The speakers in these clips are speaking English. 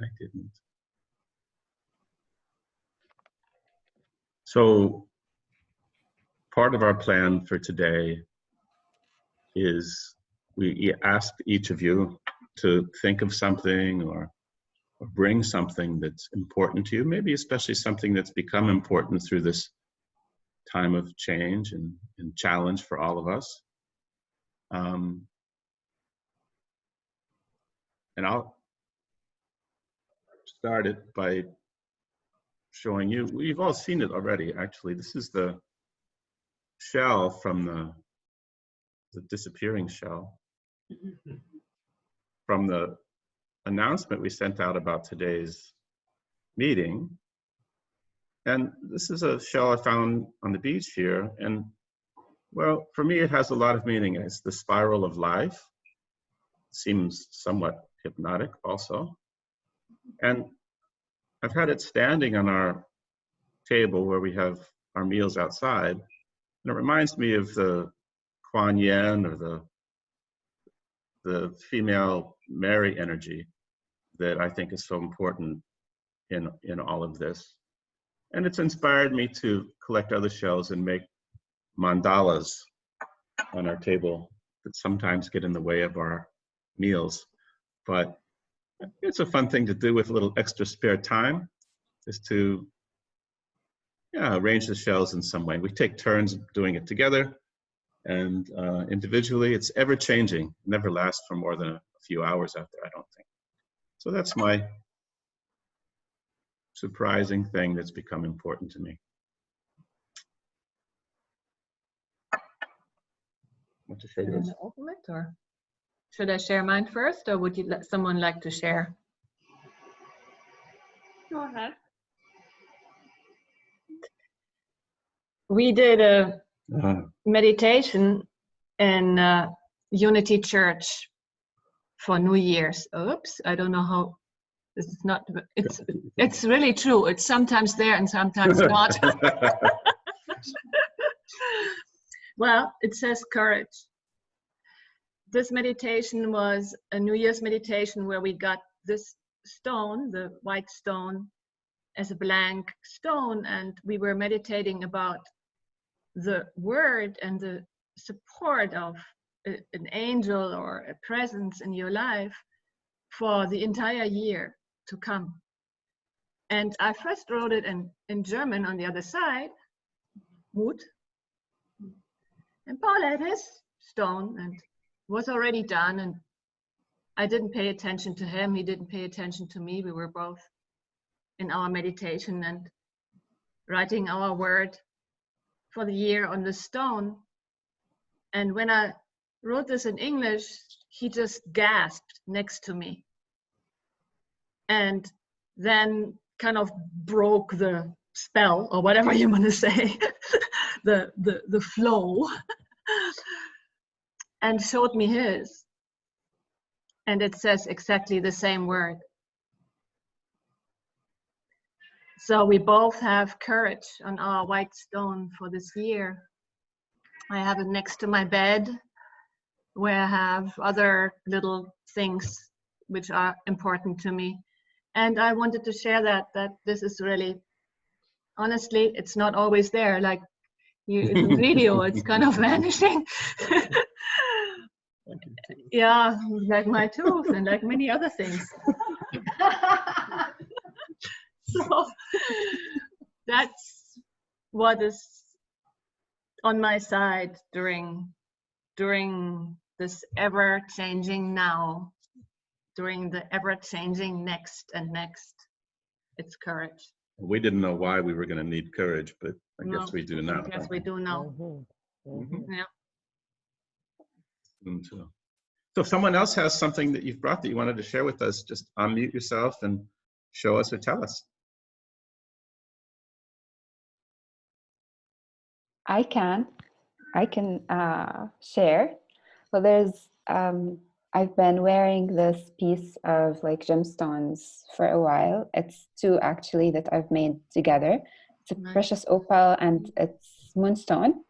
I didn't. So part of our plan for today is we asked each of you to think of something or bring something that's important to you, maybe especially something that's become important through this time of change and challenge for all of us. And I'll start it by showing you, we've all seen it already, actually. This is the shell from the disappearing shell from the announcement we sent out about today's meeting. And this is a shell I found on the beach here. And well, for me, it has a lot of meaning. It's the spiral of life. Seems somewhat hypnotic also. And I've had it standing on our table where we have our meals outside. And it reminds me of the Kuan Yin, or the female Mary energy that I think is so important in all of this. And it's inspired me to collect other shells and make mandalas on our table that sometimes get in the way of our meals. But it's a fun thing to do with a little extra spare time, is to arrange the shells in some way. We take turns doing it together and individually. It's ever changing, never lasts for more than a few hours out there, I don't think. So that's my surprising thing that's become important to me. Want to share this? Open it, or should I share mine first, or would you let someone like to share? Go ahead. We did a meditation in Unity Church for New Year's. Oops, I don't know how. This is not. It's really true. It's sometimes there and sometimes not. Well, it says courage. This meditation was a New Year's meditation where we got this stone, the white stone, as a blank stone, and we were meditating about the word and the support of an angel or a presence in your life for the entire year to come. And I first wrote it in German on the other side, Mut. And Paul had his stone and was already done, and I didn't pay attention to him, he didn't pay attention to me. We were both in our meditation and writing our word for the year on the stone. And when I wrote this in English, he just gasped next to me and then kind of broke the spell, or whatever you want to say, the flow, and showed me his. And it says exactly the same word. So we both have courage on our white stone for this year. I have it next to my bed, where I have other little things which are important to me. And I wanted to share that this is really, honestly, it's not always there. Like in the video, it's kind of vanishing. Yeah, like my tooth and like many other things. So that's what is on my side during this ever-changing now, during the ever-changing next and next. It's courage. We didn't know why we were going to need courage, but I guess we do now. I guess we do now. Yeah. So if someone else has something that you've brought that you wanted to share with us, just unmute yourself and show us or tell us. I can share. Well, there's I've been wearing this piece of like gemstones for a while. It's two actually that I've made together. It's a precious opal and it's moonstone.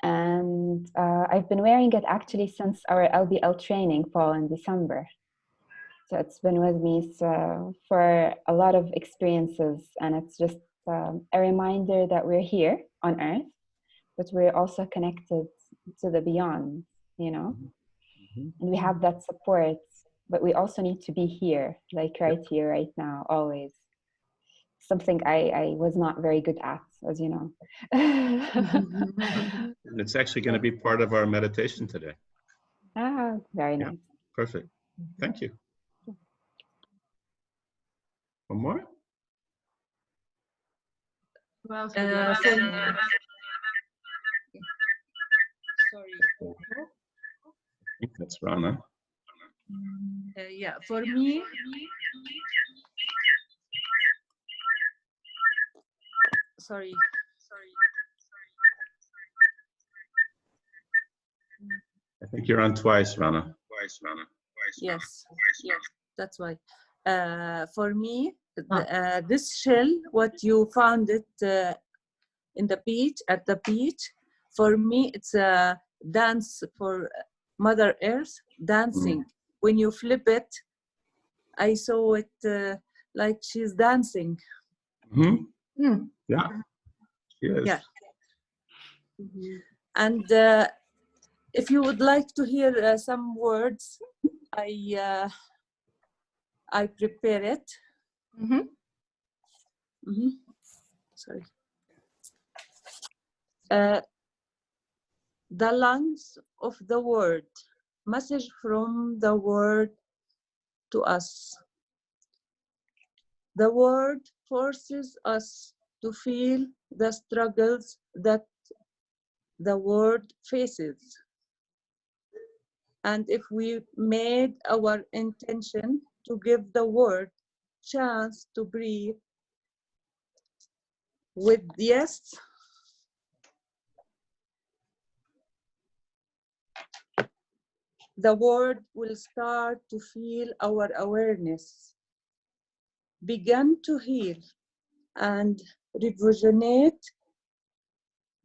And I've been wearing it actually since our LBL training fall in December. So it's been with me for a lot of experiences, and it's just a reminder that we're here on Earth, but we're also connected to the beyond, you know, and we have that support, but we also need to be here, like right here, right now, always. Something I was not very good at, as you know. And it's actually going to be part of our meditation today. Ah, very nice. Perfect. Thank you. One more? Who else would like to say? Sorry. I think that's Rana. Yeah, for me, sorry. I think you're on twice, Rana. Yes, that's why. For me, this shell, what you found it in the beach, at the beach, for me, it's a dance for Mother Earth, dancing. When you flip it, I saw it like she's dancing. Yeah, she is. Yeah. And if you would like to hear some words, I prepare it. Sorry. The lungs of the word, message from the word to us. The word forces us to feel the struggles that the word faces. And if we made our intention to give the word chance to breathe with yes, the word will start to feel our awareness, begin to heal and rejuvenate.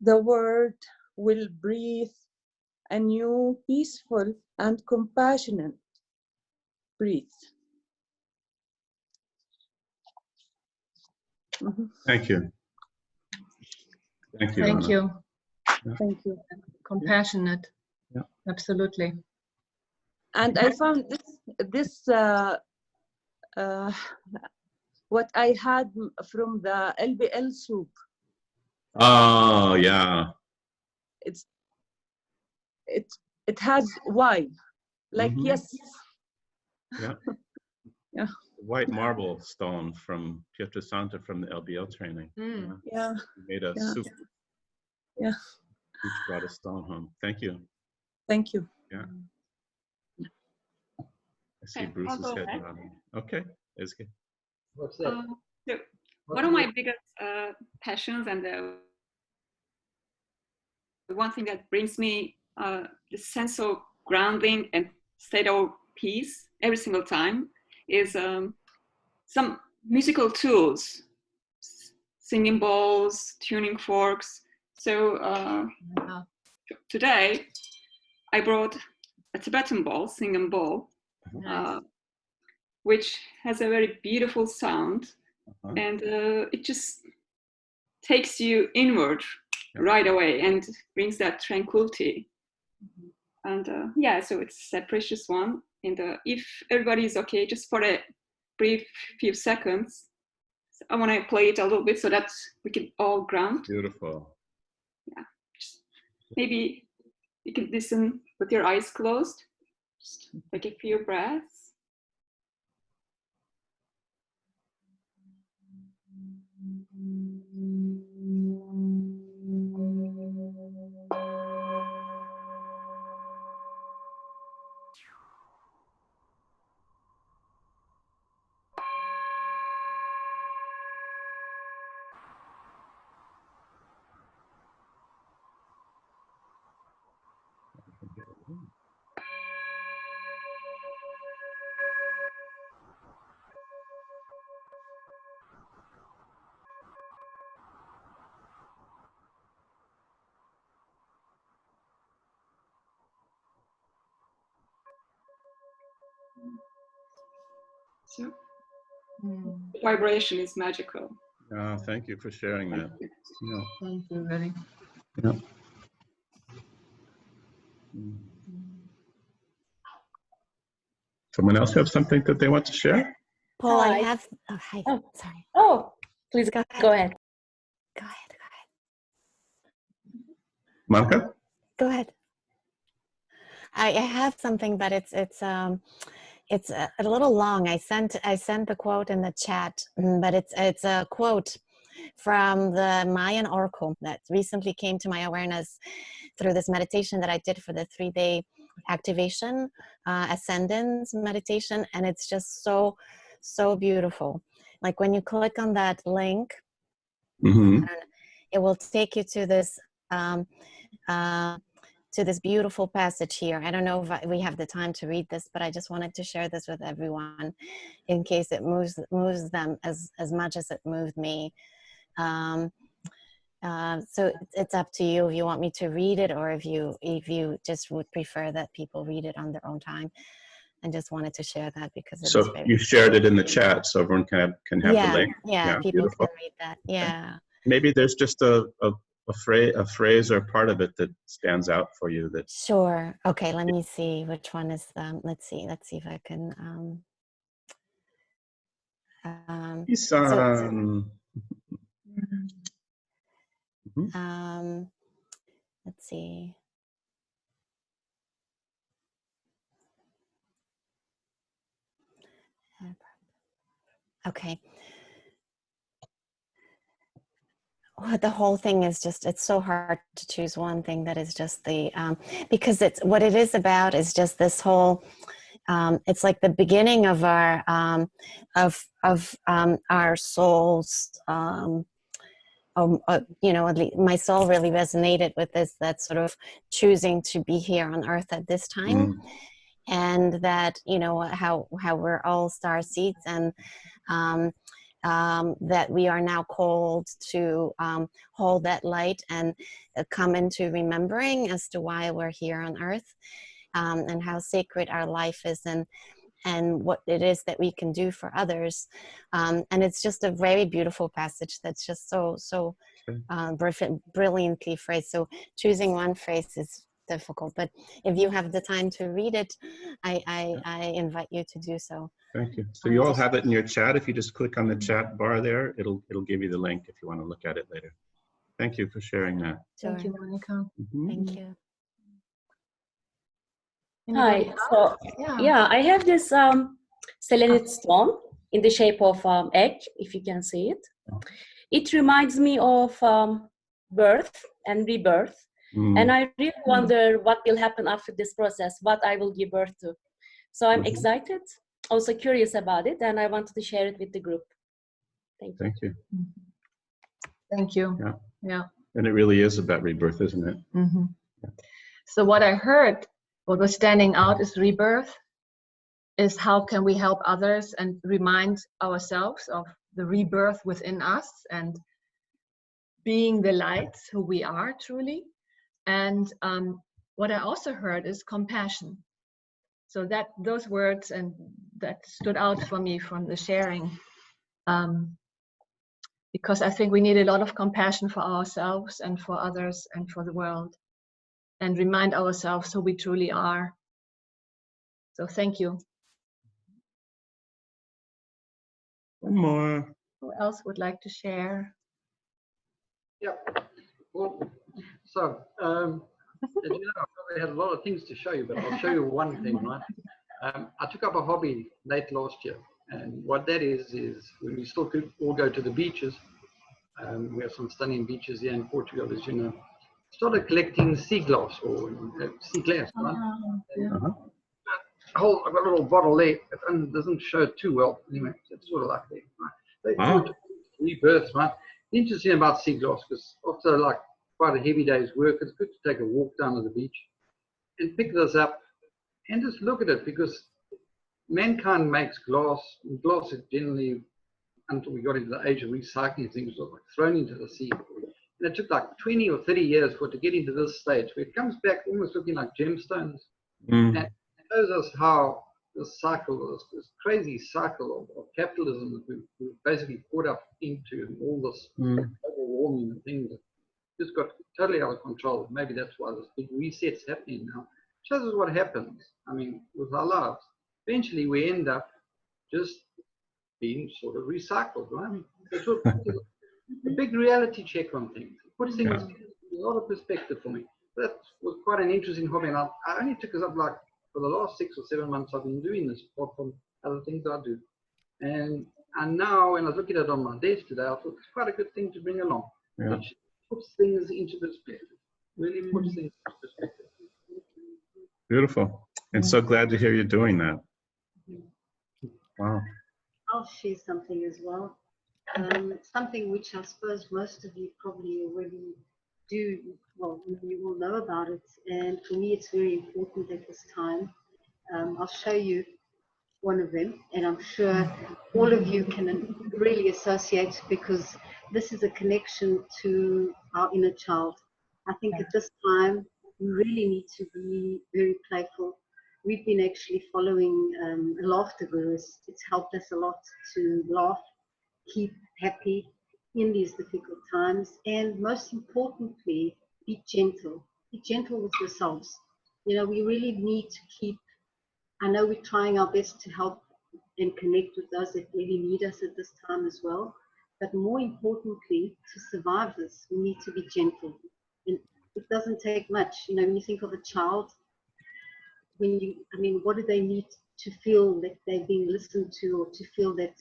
The word will breathe a new, peaceful and compassionate breath. Thank you. Thank you. Thank Rana. you. Thank you. Compassionate. Yeah. Absolutely. And I found this what I had from the LBL soup. Oh, yeah. It has wine, like yes. Yeah. Yeah. White marble stone from Pietrasanta from the LBL training. Yeah. We made a soup. Yeah. Each brought a stone home. Thank you. Thank you. Yeah. I see Bruce's head nodding. Okay, it's good. So one of my biggest passions and the one thing that brings me the sense of grounding and state of peace every single time is some musical tools, singing bowls, tuning forks. So today I brought a Tibetan bowl, singing bowl, which has a very beautiful sound, and it just takes you inward right away and brings that tranquility. And yeah, so it's a precious one. And if everybody is okay, just for a brief few seconds, I want to play it a little bit so that we can all ground. Beautiful. Yeah, just maybe you can listen with your eyes closed. Just take a few breaths. So the vibration is magical. Thank you for sharing that. Yeah. Thank you, really. Yeah. Someone else have something that they want to share? Paul, Hi. I have. Oh, hi. Oh. Sorry. Oh, please go ahead. Go ahead. Monica? Go ahead. I have something, but it's a little long. I sent the quote in the chat, but it's a quote from the Mayan oracle that recently came to my awareness through this meditation that I did for the 3-day activation, ascendance meditation, and it's just so beautiful. Like when you click on that link, it will take you to this beautiful passage here. I don't know if we have the time to read this, but I just wanted to share this with everyone in case it moves them as much as it moved me. So it's up to you if you want me to read it, or if you just would prefer that people read it on their own time. I just wanted to share that because it is very. You shared it in the chat, so everyone can have the link. Yeah, people beautiful. can read that. Yeah. Maybe there's just a phrase or part of it that stands out for you. That. Sure. Okay. Let me see which one is. Let's see if I can. Let's see. Okay. Well, the whole thing is just, it's so hard to choose one thing that is just the, because it's, what it is about is just this whole, it's like the beginning of our, our souls, you know, my soul really resonated with this, that sort of choosing to be here on earth at this time. And that, you know, how we're all star seeds, and that we are now called to hold that light and come into remembering as to why we're here on earth, and how sacred our life is, and what it is that we can do for others. And it's just a very beautiful passage that's just so brilliantly phrased. So choosing one phrase is difficult, but if you have the time to read it, I invite you to do so. Thank you. So you all have it in your chat. If you just click on the chat bar there, it'll give you the link if you want to look at it later. Thank you for sharing that. Sure. Thank you, Monica. Thank you. Hi. So yeah, I have this selenite stone in the shape of egg, if you can see it. It reminds me of birth and rebirth. And I really wonder what will happen after this process, what I will give birth to. So I'm excited, also curious about it, and I wanted to share it with the group. Thank you. Thank you. Thank you. Yeah. And it really is about rebirth, isn't it? So what I heard, what was standing out is rebirth, is how can we help others and remind ourselves of the rebirth within us and being the light who we are truly. And what I also heard is compassion. So that those words, and that stood out for me from the sharing, because I think we need a lot of compassion for ourselves and for others and for the world, and remind ourselves who we truly are. So thank you. One more. Who else would like to share? Yeah. Well, so as you know, I probably had a lot of things to show you, but I'll show you one thing, right? I took up a hobby late last year, and what that is when we still could all go to the beaches. We have some stunning beaches here in Portugal, as you know. Started collecting sea glass or sea glass, right? I've got a little bottle there. It doesn't show it too well. Anyway, it's sort of like that. Right? They do it rebirth, right? Interesting about sea glass, because after like quite a heavy day's work, it's good to take a walk down to the beach and pick this up and just look at it, because mankind makes glass. And glass is generally, until we got into the age of recycling things, was like thrown into the sea. And it took like 20 or 30 years for it to get into this stage where it comes back almost looking like gemstones. And it shows us how this cycle, this crazy cycle of capitalism that we've basically caught up into, and all this global warming and things that just got totally out of control. Maybe that's why this big reset's happening now. Shows us what happens. I mean, with our lives, eventually we end up just being sort of recycled, right? It's a big reality check on things. It puts things in a lot of perspective for me. That was quite an interesting hobby, and I only took this up like for the last 6 or 7 months. I've been doing this apart from other things I do, and now when I was looking at it on my desk today, I thought it's quite a good thing to bring along. Yeah. Which puts things into perspective. Really puts things into perspective. Beautiful, and so glad to hear you doing that. Wow. I'll share something as well. Something which I suppose most of you probably already do, well, you will know about it, and for me it's very important at this time. I'll show you one of them, and I'm sure all of you can really associate, because this is a connection to our inner child. I think at this time we really need to be very playful. We've been actually following a laughter guru. It's helped us a lot to laugh, keep happy in these difficult times, and most importantly, be gentle. Be gentle with yourselves. You know, we really need to keep, I know we're trying our best to help and connect with those that really need us at this time as well, but more importantly, to survive this, we need to be gentle. And it doesn't take much. You know, when you think of a child, what do they need to feel that they're being listened to, or to feel that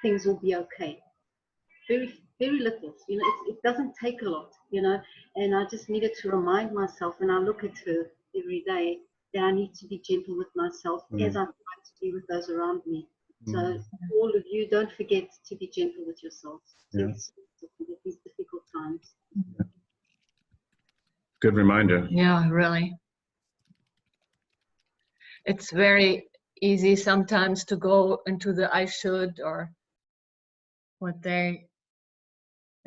things will be okay? Very, very little. You know, it doesn't take a lot, you know, and I just needed to remind myself when I look at her every day that I need to be gentle with myself as I try to be with those around me. So all of you, don't forget to be gentle with yourselves. Yeah. At these difficult times. Good reminder. Yeah, really. It's very easy sometimes to go into the I should, or what they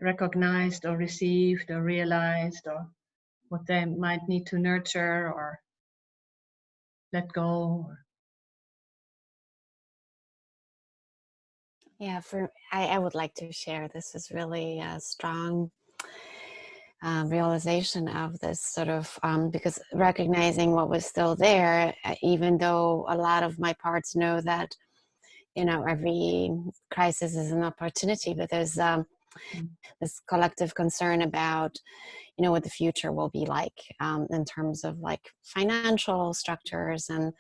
recognized or received or realized, or what they might need to nurture or let go. Yeah, I would like to share. This is really a strong realization of this sort of, because recognizing what was still there, even though a lot of my parts know that, you know, every crisis is an opportunity, but there's this collective concern about, you know, what the future will be like in terms of like financial structures and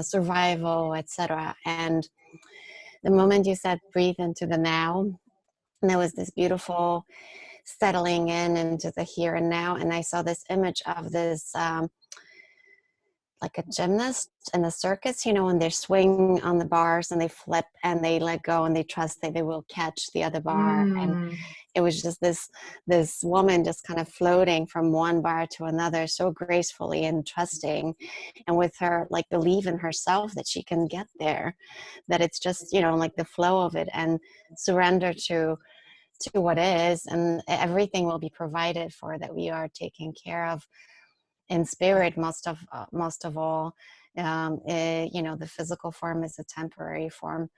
survival, etc. And the moment you said breathe into the now, and there was this beautiful settling in into the here and now, and I saw this image of this like a gymnast in the circus, you know, when they swing on the bars and they flip and they let go and they trust that they will catch the other bar. And it was just this woman just kind of floating from one bar to another so gracefully and trusting, and with her like belief in herself that she can get there, that it's just, you know, like the flow of it, and surrender to what is, and everything will be provided for, that we are taken care of in spirit most of all. You know, the physical form is a temporary form,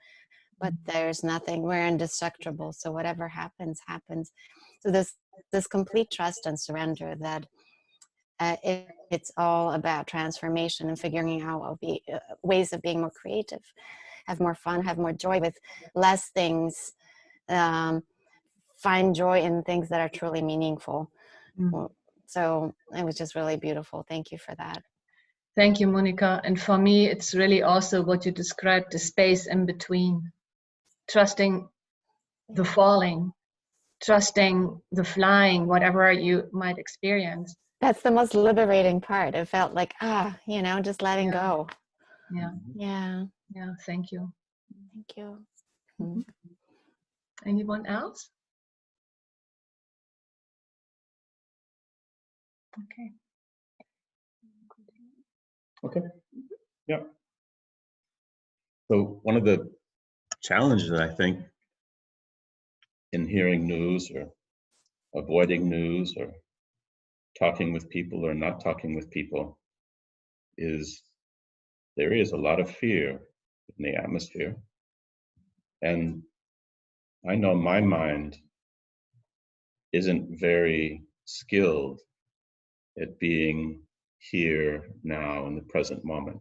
but there's nothing, we're indestructible, so whatever happens. So this complete trust and surrender that it's all about transformation and figuring out ways of being more creative, have more fun, have more joy with less things, find joy in things that are truly meaningful. So it was just really beautiful. Thank you for that. Thank you, Monica. And for me, it's really also what you described, the space in between, trusting the falling, trusting the flying, whatever you might experience. That's the most liberating part. It felt like, you know, just letting go. Yeah. Thank you. Thank you. Anyone else? Okay. Yeah. So one of the challenges, I think, in hearing news or avoiding news or talking with people or not talking with people is there is a lot of fear in the atmosphere. And I know my mind isn't very skilled at being here now in the present moment.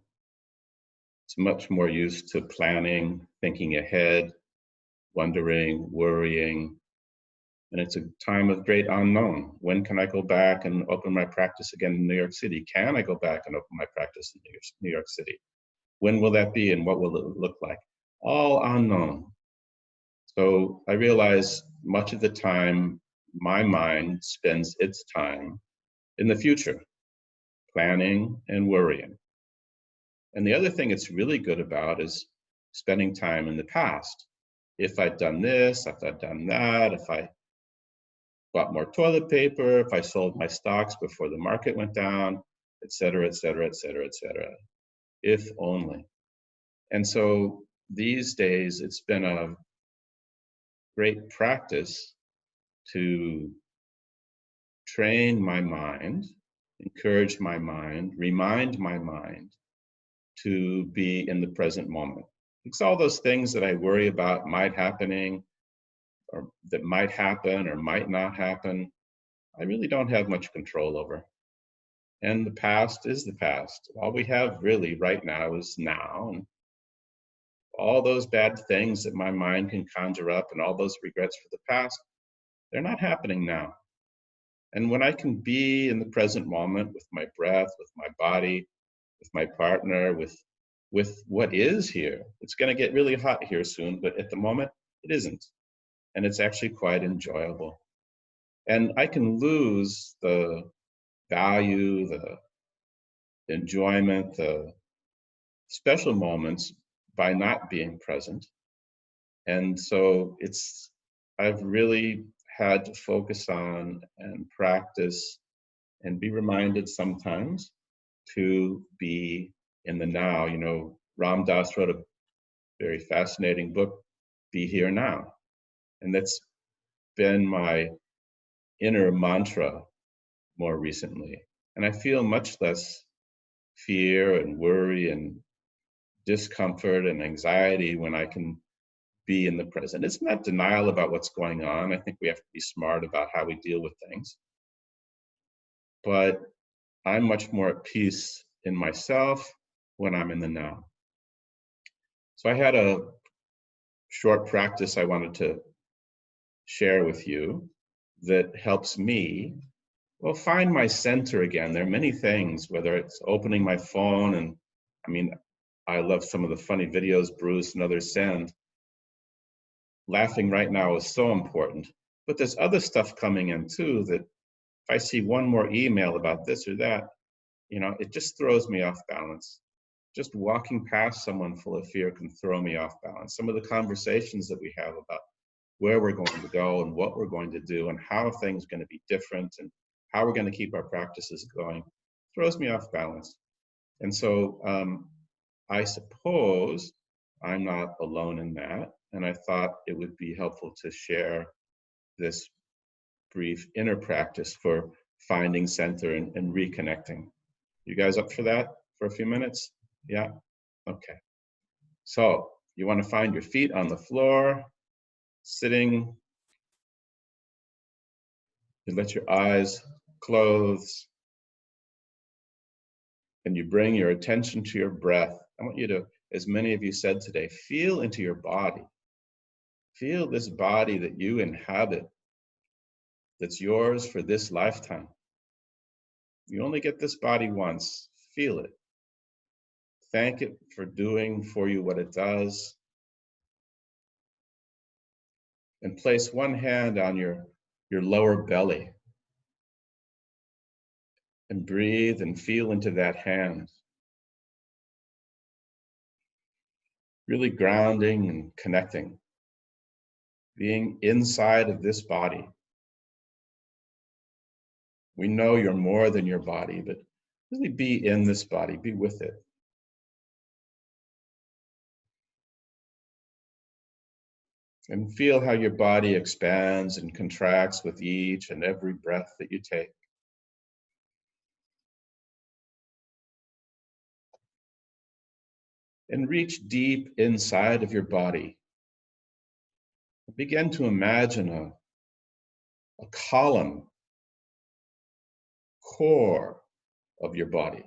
It's much more used to planning, thinking ahead, wondering, worrying. And it's a time of great unknown. When can I go back and open my practice again in New York City? Can I go back and open my practice in New York City? When will that be and what will it look like? All unknown. So I realize much of the time my mind spends its time in the future, planning and worrying. And the other thing it's really good about is spending time in the past. If I'd done this, if I'd done that, if I bought more toilet paper, if I sold my stocks before the market went down, et cetera, et cetera, et cetera, et cetera. If only. And so these days, it's been a great practice to train my mind, encourage my mind, remind my mind to be in the present moment. Because all those things that I worry about might happening, or that might happen or might not happen, I really don't have much control over. And the past is the past. All we have really right now is now. And all those bad things that my mind can conjure up and all those regrets for the past, they're not happening now. And when I can be in the present moment with my breath, with my body, with my partner, with what is here, it's going to get really hot here soon, but at the moment, it isn't. And it's actually quite enjoyable. And I can lose the value, the enjoyment, the special moments by not being present. And so I've really had to focus on and practice and be reminded sometimes to be in the now. You know, Ram Dass wrote a very fascinating book, Be Here Now. And that's been my inner mantra more recently. And I feel much less fear and worry and discomfort and anxiety when I can be in the present. It's not denial about what's going on. I think we have to be smart about how we deal with things. But I'm much more at peace in myself when I'm in the now. So I had a short practice I wanted to share with you that helps me, well, find my center again. There are many things, whether it's opening my phone, and I mean, I love some of the funny videos Bruce and others send. Laughing right now is so important, but there's other stuff coming in too that if I see one more email about this or that, you know, it just throws me off balance. Just walking past someone full of fear can throw me off balance. Some of the conversations that we have about where we're going to go and what we're going to do and how things are going to be different and how we're going to keep our practices going throws me off balance. And so I suppose I'm not alone in that. And I thought it would be helpful to share this brief inner practice for finding center and reconnecting. You guys up for that for a few minutes? Yeah? Okay. So you want to find your feet on the floor, sitting. You let your eyes close. And you bring your attention to your breath. I want you to, as many of you said today, feel into your body. Feel this body that you inhabit, that's yours for this lifetime. You only get this body once. Feel it. Thank it for doing for you what it does. And place one hand on your lower belly. And breathe and feel into that hand. Really grounding and connecting. Being inside of this body. We know you're more than your body, but really be in this body, be with it. And feel how your body expands and contracts with each and every breath that you take. and reach deep inside of your body. Begin to imagine a column, core of your body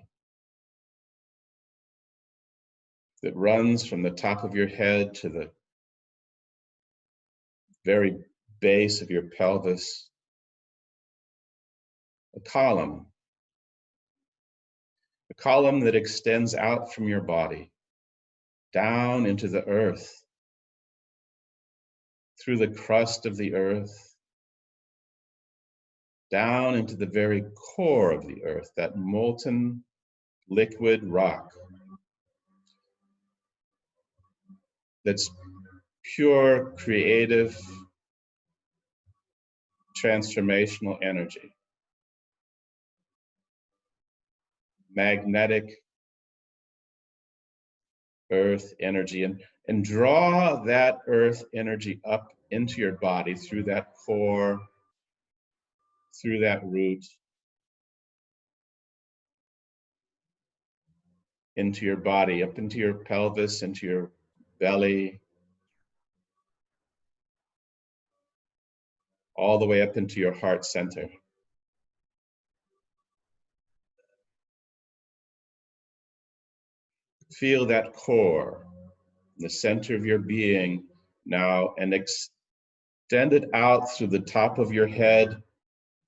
that runs from the top of your head to the very base of your pelvis. A column that extends out from your body, down into the earth, through the crust of the earth, down into the very core of the earth, that molten liquid rock that's pure, creative, transformational energy, magnetic earth energy, and draw that earth energy up into your body through that core, through that root, into your body, up into your pelvis, into your belly, all the way up into your heart center. Feel that core, the center of your being now, and extend it out through the top of your head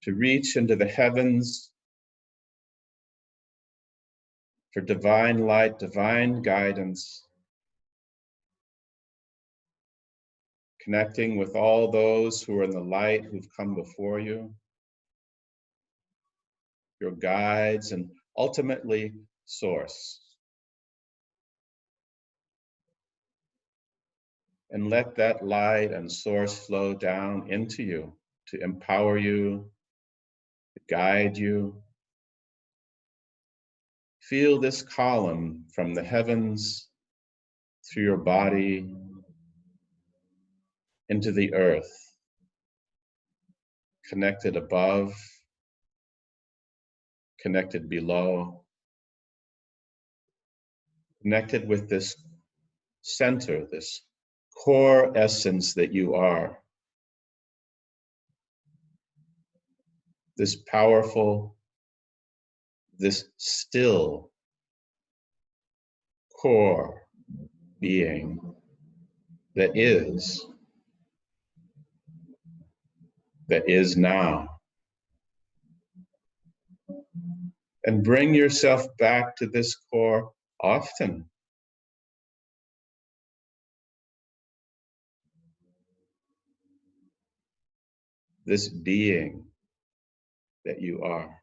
to reach into the heavens for divine light, divine guidance, connecting with all those who are in the light who've come before you, your guides, and ultimately Source. And let that light and Source flow down into you to empower you, to guide you. Feel this column from the heavens through your body into the earth, connected above, connected below, connected with this center, this core essence that you are. This powerful, this still core being that is now. And bring yourself back to this core often. This being that you are.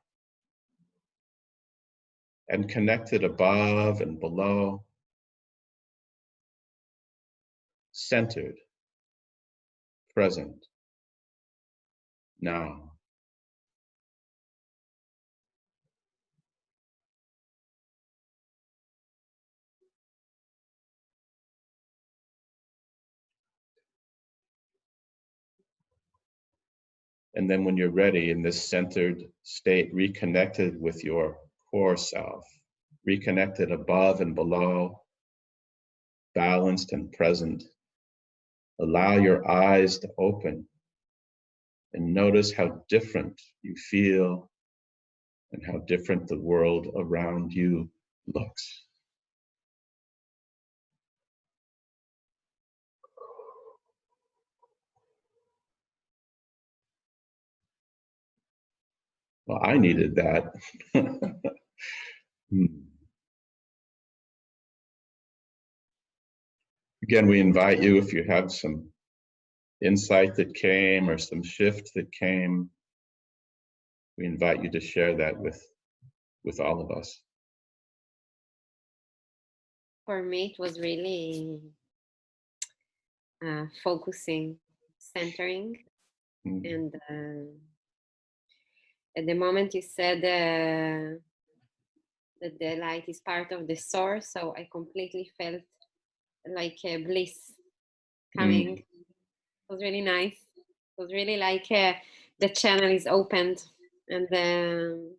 And connected above and below, centered, present, now. And then when you're ready in this centered state, reconnected with your core self, reconnected above and below, balanced and present, allow your eyes to open and notice how different you feel and how different the world around you looks. Well, I needed that. Again, we invite you, if you have some insight that came or some shift that came, we invite you to share that with all of us. For me, it was really focusing, centering, and at the moment you said that the light is part of the source, so I completely felt like a bliss coming. It was really nice. It was really like the channel is opened and the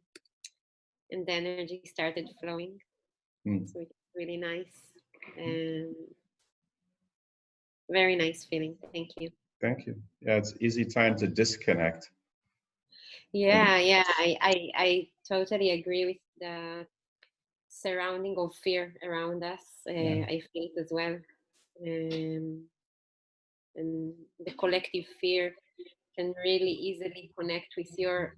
energy started flowing. So it's really nice. Very nice feeling. Thank you. Thank you. Yeah, it's easy time to disconnect. Yeah, yeah, I totally agree with the surrounding of fear around us. I feel it as well. And the collective fear can really easily connect with your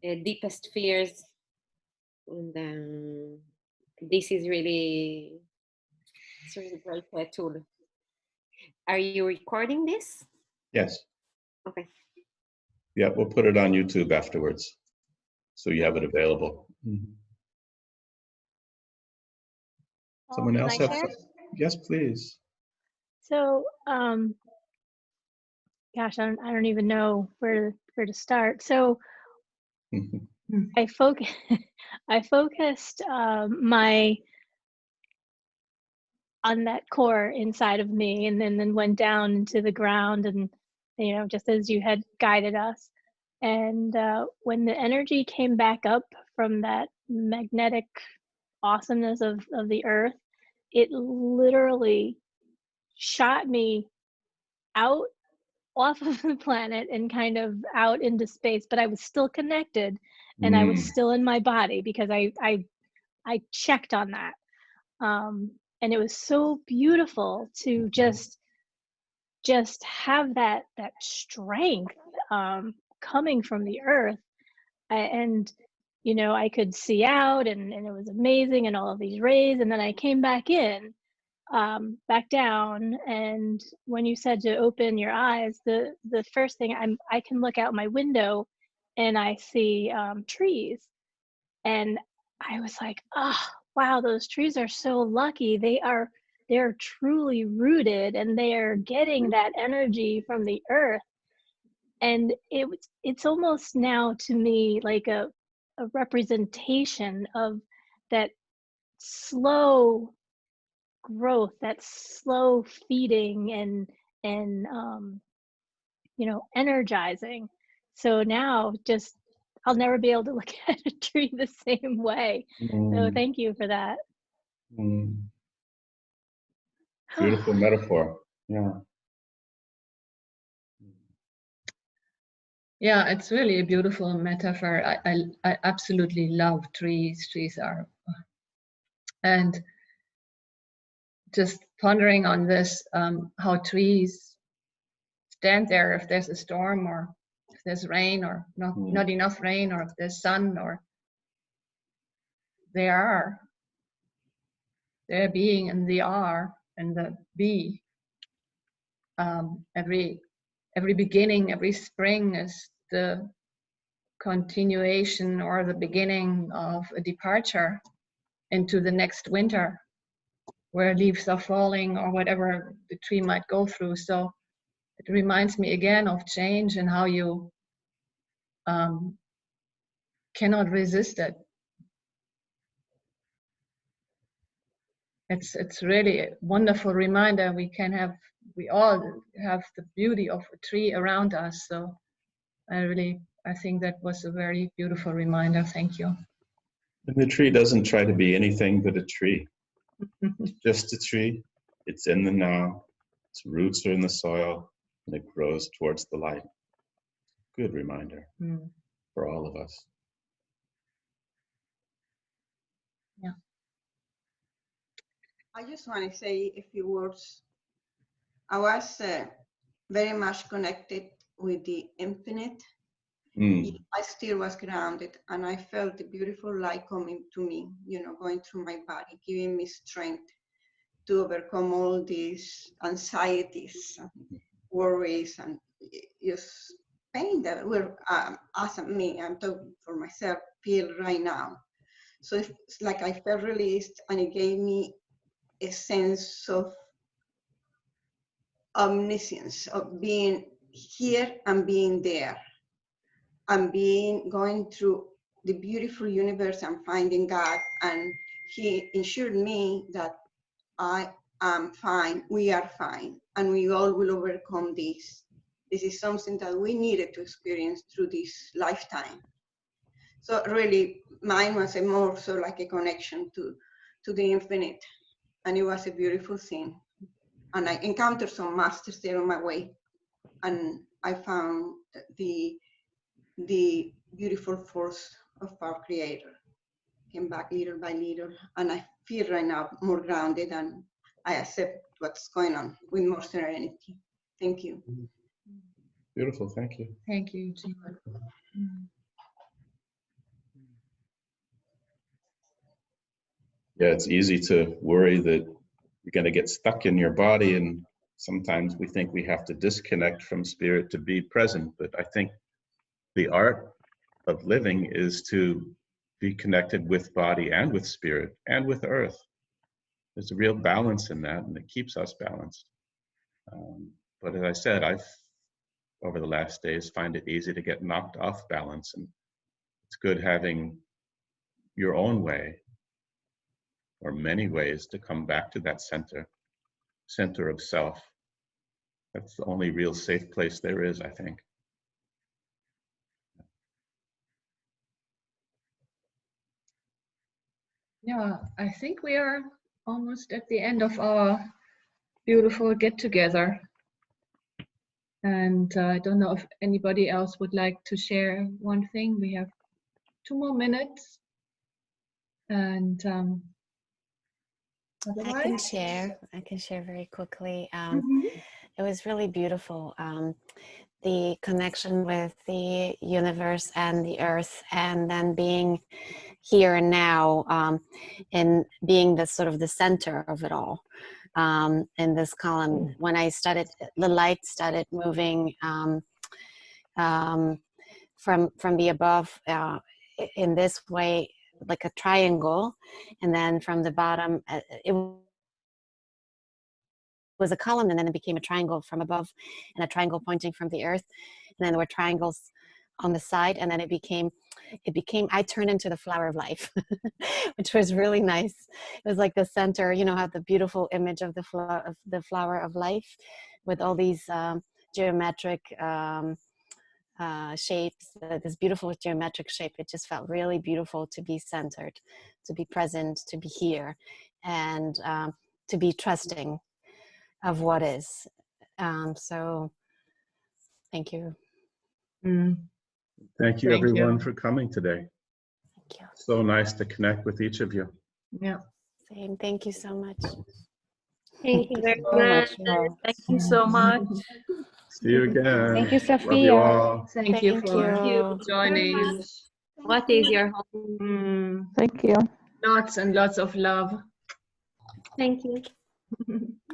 deepest fears. And this is really, it's really great tool. Are you recording this? Yes. Okay. Yeah, we'll put it on YouTube afterwards, so you have it available. Someone else have some? Yes, please. So, gosh, I don't even know where to start. So, I focused on that core inside of me, and then went down into the ground, and just as you had guided us. And when the energy came back up from that magnetic awesomeness of the earth, it literally shot me out off of the planet and kind of out into space, but I was still connected and I was still in my body because I checked on that. And it was so beautiful to just have that strength coming from the earth. And I could see out, and it was amazing, and all of these rays. And then I came back in, back down, and when you said to open your eyes, the first thing, I can look out my window and I see trees, and I was like, oh wow, those trees are so lucky. They're truly rooted, and they are getting that energy from the earth. And it's almost now to me like a representation of that slow growth, that slow feeding, and energizing. So now I'll never be able to look at a tree the same way. So thank you for that. Beautiful metaphor. Yeah. Yeah, it's really a beautiful metaphor. I absolutely love trees. Trees are, and just pondering on this, how trees stand there if there's a storm, or if there's rain, or not enough rain, or if there's sun, or their being and the are and the be. Every beginning, every spring is the continuation or the beginning of a departure into the next winter, where leaves are falling or whatever the tree might go through. So it reminds me again of change and how you cannot resist it. It's really a wonderful reminder. We all have the beauty of a tree around us. So I think that was a very beautiful reminder. Thank you. And the tree doesn't try to be anything but a tree. It's just a tree. It's in the now. Its roots are in the soil, and it grows towards the light. Good reminder for all of us. Yeah. I just want to say a few words. I was very much connected with the infinite. I still was grounded, and I felt the beautiful light coming to me, going through my body, giving me strength to overcome all these anxieties, worries, and just pain that we're, I'm talking for myself, feel right now. So it's like I felt released, and it gave me a sense of omniscience, of being here and being there, and going through the beautiful universe and finding God. And He assured me that I am fine, we are fine, and we all will overcome this. This is something that we needed to experience through this lifetime. So really, mine was more so like a connection to the infinite, and it was a beautiful scene. And I encountered some masters there on my way, and I found the beautiful force of our Creator came back little by little, and I feel right now more grounded, and I accept what's going on with more serenity. Thank you. Beautiful, thank you. Thank you, Jean. Yeah, it's easy to worry that you're going to get stuck in your body, and sometimes we think we have to disconnect from spirit to be present. But I think the art of living is to be connected with body and with spirit and with earth. There's a real balance in that, and it keeps us balanced. But as I said, over the last days, find it easy to get knocked off balance, and it's good having your own way, or many ways, to come back to that center of self. That's the only real safe place there is, I think. Yeah, I think we are almost at the end of our beautiful get-together. And I don't know if anybody else would like to share one thing. We have 2 more minutes. And I can share very quickly. It was really beautiful. The connection with the universe and the earth, and then being here and now, and being the sort of the center of it all. In this column, when I started, the light started moving from the above in this way, like a triangle, and then from the bottom, it was a column, and then it became a triangle from above, and a triangle pointing from the earth, and then there were triangles on the side, and then it became I turned into the flower of life, which was really nice. It was like the center, you know, had the beautiful image of the flower of life with all these geometric shapes, this beautiful geometric shape. It just felt really beautiful to be centered, to be present, to be here, and to be trusting of what is. So thank you. Thank you, everyone, for coming today. Thank you. So nice to connect with each of you. Yeah. Same. Thank you so much. Thank you very much. much. Thank you so much. See you again. Thank you, Love you Sophia. all. Thank you for joining. What is your home? Thank you. Lots and lots of love. Thank you.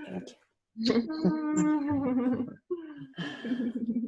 Thank you.